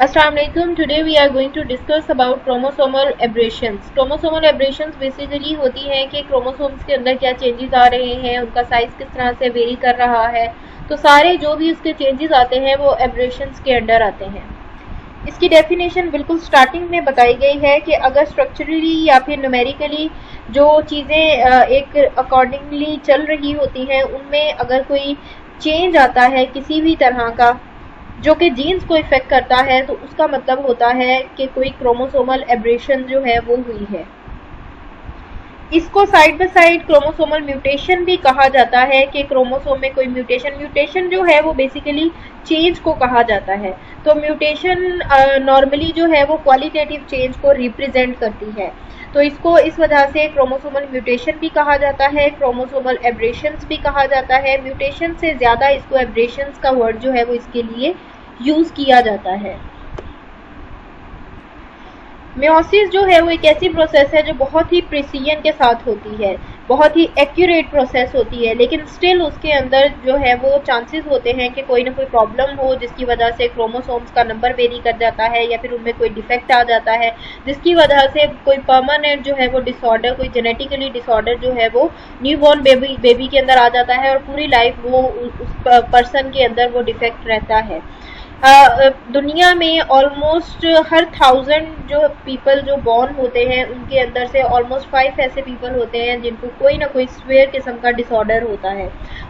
Assalamu alaikum. Today we are going to discuss about chromosomal aberrations. Chromosomal aberrations basically होती हैं कि chromosomes के अंदर क्या changes आ रहे हैं, उनका size किस तरह से vary कर रहा है, तो सारे जो भी उसके changes आते हैं वो aberrations के अंदर आते हैं। इसकी डेफिनेशन बिल्कुल स्टार्टिंग में बताई गई है कि अगर स्ट्रक्चरली या फिर न्यूमेरिकली जो चीज़ें एक अकॉर्डिंगली चल रही होती हैं उनमें अगर कोई चेंज आता है किसी भी तरह का जो कि जीन्स को इफेक्ट करता है, तो उसका मतलब होता है कि कोई क्रोमोसोमल एब्रेशन जो है वो हुई है। इसको side by side chromosomal mutation भी कहा जाता है कि क्रोमोसोम में कोई म्यूटेशन जो है वो बेसिकली चेंज को कहा जाता है। तो म्यूटेशन नॉर्मली जो है वो क्वालिटेटिव चेंज को रिप्रेजेंट करती है, तो इसको इस वजह से क्रोमोसोमल म्यूटेशन भी कहा जाता है, क्रोमोसोमल एब्रेशंस भी कहा जाता है। म्यूटेशन से ज़्यादा इसको एब्रेशंस का वर्ड जो है वो इसके लिए यूज़ किया जाता है। मेयोसिस जो है वो एक ऐसी प्रोसेस है जो बहुत ही प्रिसीजन के साथ होती है, बहुत ही एक्यूरेट प्रोसेस होती है, लेकिन स्टिल उसके अंदर जो है वो चांसेस होते हैं कि कोई ना कोई प्रॉब्लम हो जिसकी वजह से क्रोमोसोम्स का नंबर वेरी कर जाता है या फिर उनमें कोई डिफेक्ट आ जाता है, जिसकी वजह से कोई परमानेंट जो है वो डिसऑर्डर, कोई जेनेटिकली डिसऑर्डर जो है वो न्यूबॉर्न बेबी के अंदर आ जाता है और पूरी लाइफ वो उस पर्सन के अंदर वो डिफेक्ट रहता है। दुनिया में ऑलमोस्ट हर 1000 जो पीपल जो बॉर्न होते हैं उनके अंदर से ऑलमोस्ट 5 ऐसे पीपल होते हैं जिनको कोई ना कोई सीवियर किस्म का डिसऑर्डर होता है।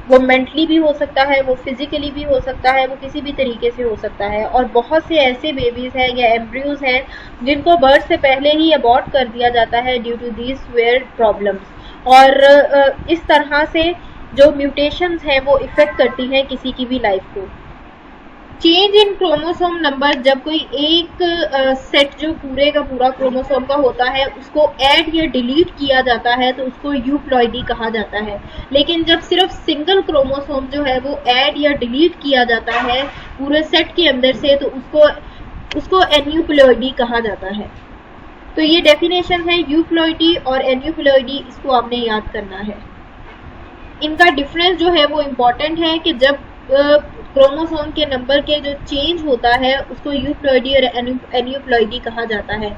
वो मेंटली भी हो सकता है, वो फिजिकली भी हो सकता है, वो किसी भी तरीके से हो सकता है। और बहुत से ऐसे बेबीज हैं या एम्ब्रियोज हैं जिनको बर्थ से पहले ही अबॉर्ट कर दिया जाता है due to these severe problems. और इस तरह से जो म्यूटेशंस हैं वो इफेक्ट करती हैं किसी की भी लाइफ को। चेंज इन क्रोमोसोम नंबर, जब कोई एक सेट जो पूरे का पूरा क्रोमोसोम का होता है उसको ऐड या डिलीट किया जाता है तो उसको यूप्लॉइडी कहा जाता है। लेकिन जब सिर्फ सिंगल क्रोमोसोम जो है वो ऐड या डिलीट किया जाता है पूरे सेट के अंदर से तो उसको एन्यूप्लॉइडी कहा जाता है। तो ये डेफिनेशन है यूप्लॉइडी और एन्यूप्लॉइडी, इसको आपने याद करना है। इनका डिफरेंस जो है वो इम्पॉर्टेंट है कि जब क्रोमोसोम के नंबर के जो चेंज होता है उसको यूप्लॉइडी और एन्यूप्लॉइडी कहा जाता है।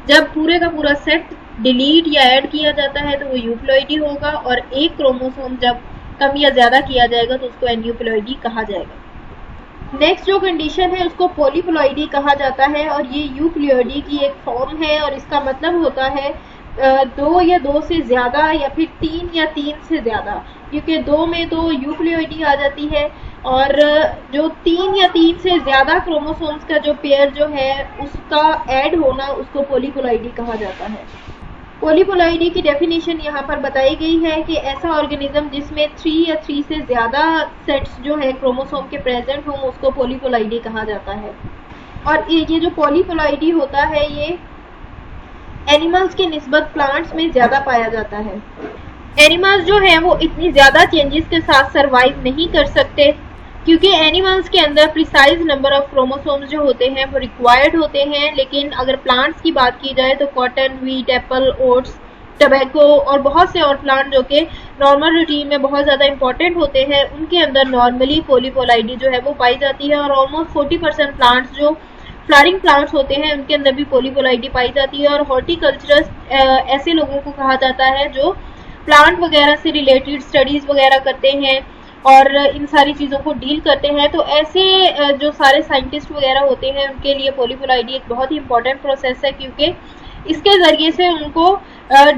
जब पूरे का पूरा सेट डिलीट या ऐड किया जाता है तो वो यूप्लॉइडी होगा, और एक क्रोमोसोम जब कम या ज़्यादा किया जाएगा तो उसको एन्यूप्लॉइडी कहा जाएगा। नेक्स्ट जो कंडीशन है उसको पॉलीप्लॉइडी कहा जाता है, और ये यूप्लॉइडी की एक फॉर्म है और इसका मतलब होता है 2 या 2 से ज़्यादा या फिर 3 या 3 से ज़्यादा, क्योंकि 2 में तो यूप्लॉइडी आ जाती है और जो 3 या 3 से ज़्यादा क्रोमोसोम्स का जो पेयर जो है उसका ऐड होना उसको पॉलीप्लॉइडी कहा जाता है। पॉलीप्लॉइडी की डेफिनेशन यहाँ पर बताई गई है कि ऐसा ऑर्गेनिज्म जिसमें 3 या 3 से ज़्यादा सेट्स जो है क्रोमोसोम के प्रेजेंट हों उसको पॉलीप्लॉइडी कहा जाता है। और ये जो पॉलीप्लॉइडी होता है ये एनिमल्स की निस्बत प्लांट्स में ज़्यादा पाया जाता है। एनिमल्स जो हैं वो इतनी ज़्यादा चेंजेस के साथ सर्वाइव नहीं कर सकते क्योंकि एनिमल्स के अंदर प्रिसाइज नंबर ऑफ क्रोमोसोम्स जो होते हैं वो रिक्वायर्ड होते हैं। लेकिन अगर प्लांट्स की बात की जाए तो cotton, wheat, Apple, oats, tobacco और बहुत से और प्लांट जो कि नॉर्मल रूटीन में बहुत ज़्यादा इंपॉर्टेंट होते हैं उनके अंदर नॉर्मली पॉलीप्लॉइडी जो है वो पाई जाती है। और ऑलमोस्ट 40% प्लांट्स जो फ्लावरिंग प्लांट्स होते हैं उनके अंदर भी पॉलीप्लॉइडी पाई जाती है। और हॉर्टिकल्चरस्ट ऐसे लोगों को कहा जाता है जो प्लांट वगैरह से रिलेटेड स्टडीज़ वगैरह करते हैं और इन सारी चीज़ों को डील करते हैं। तो ऐसे जो सारे साइंटिस्ट वगैरह होते हैं उनके लिए पॉलीप्लॉइडी एक बहुत ही इंपॉर्टेंट प्रोसेस है, क्योंकि इसके ज़रिए से उनको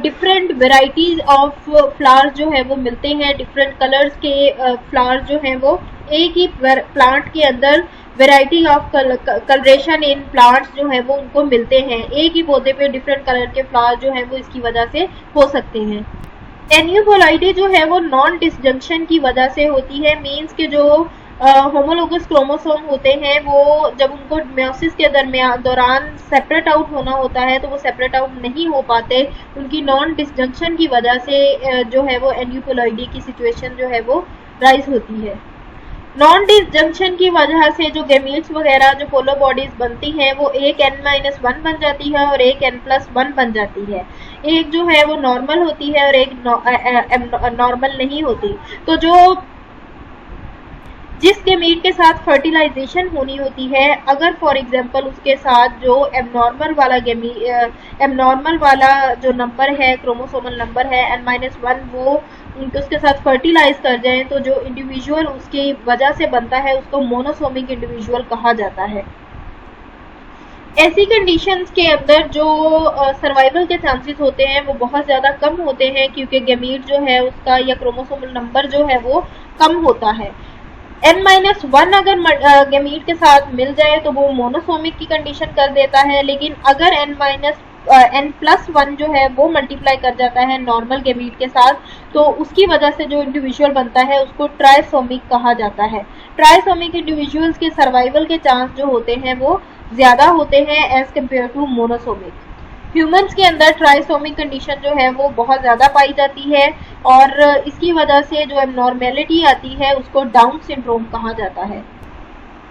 डिफरेंट वेराइटीज़ ऑफ फ्लावर्स जो है वो मिलते हैं। डिफरेंट कलर्स के फ्लावर्स जो हैं वो एक ही प्लांट के अंदर variety of colouration in plants जो है वो उनको मिलते हैं। एक ही पौधे पे डिफरेंट कलर के फ्लावर जो हैं वो इसकी वजह से हो सकते हैं। एन्यूप्लॉइडी जो है वो नॉन डिसजंक्शन की वजह से होती है। मीन्स के जो होमोलोगस क्रोमोसोम होते हैं वो जब उनको मेयोसिस के दौरान सेपरेट आउट होना होता है तो वो सेपरेट आउट नहीं हो पाते, उनकी नॉन डिसजंक्शन की वजह से जो है वो एन्यूप्लॉइडी की सिचुएशन जो है वो राइज होती है। नॉन डिसजंक्शन की वजह से जो गैमीट्स वगैरह जो पोलो बॉडीज बनती हैं वो एक n-1 बन जाती है और एक n+1 बन जाती है। एक जो है वो नॉर्मल होती है और एक नॉर्मल नहीं होती। तो जो जिस गैमीट के साथ फर्टिलाइजेशन होनी होती है, अगर फॉर एग्जांपल उसके साथ जो एबनॉर्मल वाला जो नंबर है, क्रोमोसोमल नंबर है n-1, वो उसके साथ फर्टिलाइज कर जाए तो जो इंडिविजुअल उसकी वजह से बनता है उसको मोनोसोमिक इंडिविजुअल कहा जाता है। ऐसी कंडीशंस के अंदर जो सर्वाइवल के चांसेस होते हैं वो बहुत ज़्यादा कम होते हैं, क्योंकि गैमीट जो है उसका या क्रोमोसोमल नंबर जो है वो कम होता है। n-1 अगर गैमीट के साथ मिल जाए तो वो मोनोसोमिक की कंडीशन कर देता है, लेकिन अगर n+1 जो है वो मल्टीप्लाई कर जाता है नॉर्मल गैमीट के साथ, तो उसकी वजह से जो इंडिविजुअल बनता है उसको ट्राइसोमिक कहा जाता है। ट्राइसोमिक इंडिविजुअल्स के सर्वाइवल के चांस जो होते हैं वो ज़्यादा होते हैं as compare to monosomic. Humans के अंदर ट्राइसोमिक कंडीशन जो है वो बहुत ज़्यादा पाई जाती है, और इसकी वजह से जो एबनॉर्मेलिटी आती है उसको डाउन सिंड्रोम कहा जाता है।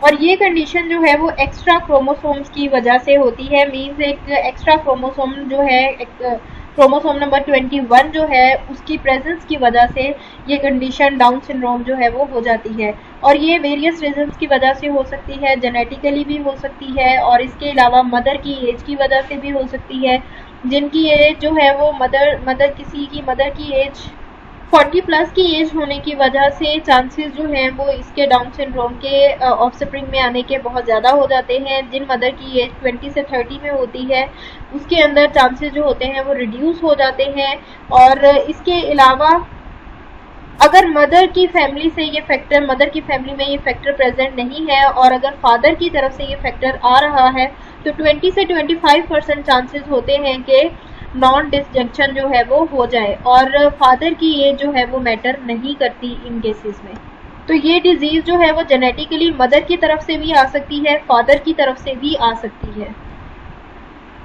और ये कंडीशन जो है वो एक्स्ट्रा क्रोमोसोम्स की वजह से होती है। मींस एक एक्स्ट्रा क्रोमोसोम जो है, एक क्रोमोसोम नंबर 21 जो है उसकी प्रेजेंस की वजह से ये कंडीशन डाउन सिंड्रोम जो है वो हो जाती है। और ये वेरियस रीजंस की वजह से हो सकती है, जेनेटिकली भी हो सकती है, और इसके अलावा मदर की एज की वजह से भी हो सकती है। जिनकी एज जो है वो किसी की मदर की एज 40+ की एज होने की वजह से चांसेस जो हैं वो इसके डाउन सिंड्रोम के ऑफस्प्रिंग में आने के बहुत ज़्यादा हो जाते हैं। जिन मदर की एज 20 से 30 में होती है उसके अंदर चांसेस जो होते हैं वो रिड्यूस हो जाते हैं। और इसके अलावा अगर मदर की फैमिली में ये फैक्टर प्रेजेंट नहीं है और अगर फादर की तरफ से ये फैक्टर आ रहा है तो 20 से 25% चांसेस होते हैं कि नॉन डिसजंक्शन जो है वो हो जाए, और फादर की एज जो है वो मैटर नहीं करती इन केसेस में। तो ये डिजीज़ जो है वो जेनेटिकली मदर की तरफ से भी आ सकती है, फादर की तरफ से भी आ सकती है।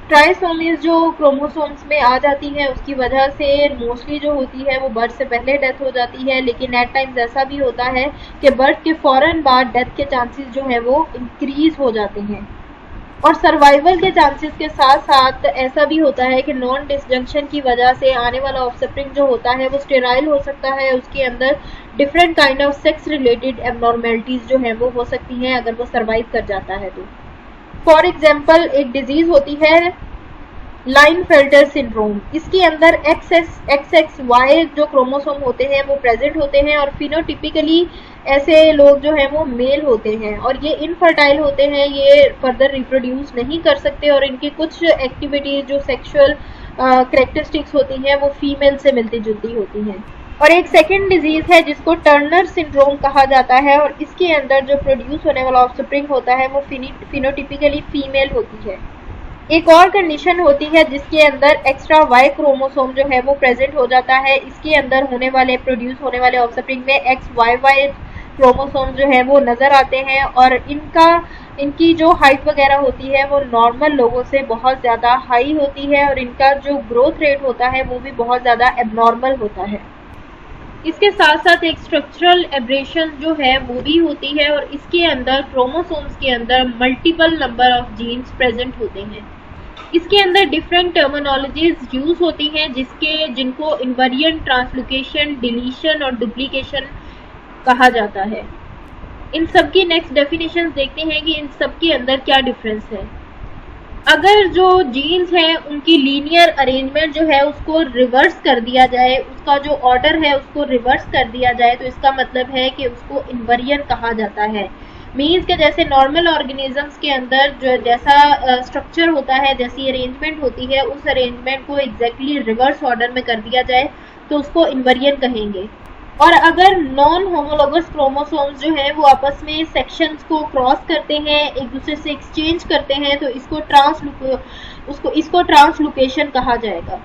ट्राइसोमीज जो क्रोमोसोम्स में आ जाती है उसकी वजह से मोस्टली जो होती है वो बर्थ से पहले डेथ हो जाती है, लेकिन एट टाइम्स ऐसा भी होता है कि बर्थ के फ़ौरन बाद डेथ के चांसेस जो है वो इंक्रीज हो जाते हैं। और सर्वाइवल के चांसेस के साथ साथ ऐसा भी होता है कि नॉन डिसजंक्शन की वजह से आने वाला ऑफस्प्रिंग जो होता है वो स्टेराइल हो सकता है, उसके अंदर different kind of sex related abnormalities जो है वो हो सकती हैं अगर वो सर्वाइव कर जाता है तो। फॉर एग्जाम्पल एक डिजीज़ होती है लाइनफेल्टर सिंड्रोम। इसके अंदर XXY जो क्रोमोसोम होते हैं वो प्रेजेंट होते हैं, और फिनोटिपिकली ऐसे लोग जो हैं वो मेल होते हैं और ये इनफर्टाइल होते हैं, ये फर्दर रिप्रोड्यूस नहीं कर सकते, और इनकी कुछ एक्टिविटीज जो सेक्सुअल करेक्टरिस्टिक्स होती हैं वो फीमेल से मिलती जुलती होती हैं। और एक सेकेंड डिजीज़ है जिसको टर्नर सिंड्रोम कहा जाता है, और इसके अंदर जो प्रोड्यूस होने वाला ऑफस्प्रिंग होता है वो फिनोटिपिकली फीमेल होती है। एक और कंडीशन होती है जिसके अंदर एक्स्ट्रा Y क्रोमोसोम जो है वो प्रेजेंट हो जाता है। इसके अंदर प्रोड्यूस होने वाले ऑफस्प्रिंग में XYY क्रोमोसोम जो है वो नज़र आते हैं, और इनकी जो हाइट वगैरह होती है वो नॉर्मल लोगों से बहुत ज़्यादा हाई होती है, और इनका जो ग्रोथ रेट होता है वो भी बहुत ज़्यादा एबनॉर्मल होता है। इसके साथ साथ एक स्ट्रक्चरल एब्रेशन जो है वो भी होती है, और इसके अंदर क्रोमोसोम्स के अंदर multiple number of genes present होते हैं। इसके अंदर डिफरेंट टर्मिनोलॉजीज यूज होती हैं जिनको इनवेरिएंट, ट्रांसलोकेशन, डिलीशन और डुप्लीकेशन कहा जाता है। इन सब की नेक्स्ट डेफिनेशन देखते हैं कि इन सब के अंदर क्या डिफरेंस है। अगर जो जीन्स हैं उनकी लीनियर अरेंजमेंट जो है उसको रिवर्स कर दिया जाए, उसका जो ऑर्डर है उसको रिवर्स कर दिया जाए, तो इसका मतलब है कि उसको इनवेरिएंट कहा जाता है। मीन्स के जैसे नॉर्मल ऑर्गेनिजम्स के अंदर जो जैसा स्ट्रक्चर होता है, जैसी अरेंजमेंट होती है, उस अरेंजमेंट को एग्जैक्टली रिवर्स ऑर्डर में कर दिया जाए तो उसको इनवेरिएंट कहेंगे। और अगर नॉन होमोलोगस क्रोमोसोम्स जो है वो आपस में सेक्शंस को क्रॉस करते हैं, एक दूसरे से एक्सचेंज करते हैं, तो इसको ट्रांसलोकेशन कहा जाएगा।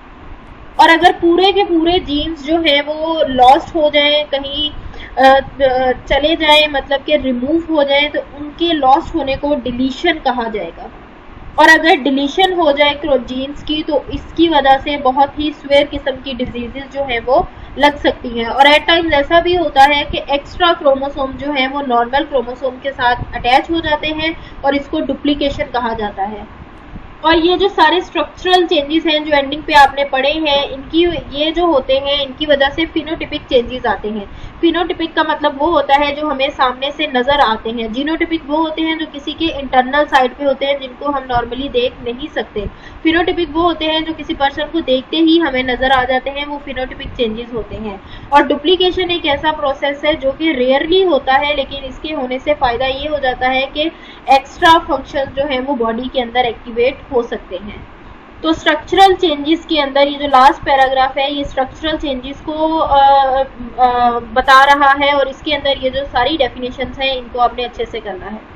और अगर पूरे के पूरे जीन्स जो है वो लॉस्ट हो जाएं, कहीं चले जाएं, मतलब कि रिमूव हो जाएं, तो उनके लॉस्ट होने को डिलीशन कहा जाएगा। और अगर डिलीशन हो जाए जीन्स की तो इसकी वजह से बहुत ही सीवियर किस्म की डिजीजेस जो है वो लग सकती हैं। और एट टाइम्स ऐसा भी होता है कि एक्स्ट्रा क्रोमोसोम जो है वो नॉर्मल क्रोमोसोम के साथ अटैच हो जाते हैं, और इसको डुप्लीकेशन कहा जाता है। और ये जो सारे स्ट्रक्चरल चेंजेस हैं जो एंडिंग पे आपने पढ़े हैं, इनकी ये जो होते हैं इनकी वजह से फिनोटिपिक चेंजेस आते हैं। फिनोटिपिक का मतलब वो होता है जो हमें सामने से नजर आते हैं। जीनोटिपिक वो होते हैं जो किसी के इंटरनल साइड पे होते हैं जिनको हम नॉर्मली देख नहीं सकते। फिनोटिपिक वो होते हैं जो किसी पर्सन को देखते ही हमें नजर आ जाते हैं, वो फिनोटिपिक चेंजेस होते हैं। और डुप्लीकेशन एक ऐसा प्रोसेस है जो कि रेयरली होता है, लेकिन इसके होने से फायदा ये हो जाता है कि एक्स्ट्रा फंक्शन जो है वो बॉडी के अंदर एक्टिवेट हो सकते हैं। तो स्ट्रक्चरल चेंजेस के अंदर ये जो लास्ट पैराग्राफ है ये स्ट्रक्चरल चेंजेस को बता रहा है, और इसके अंदर ये जो सारी डेफिनेशंस हैं इनको आपने अच्छे से करना है।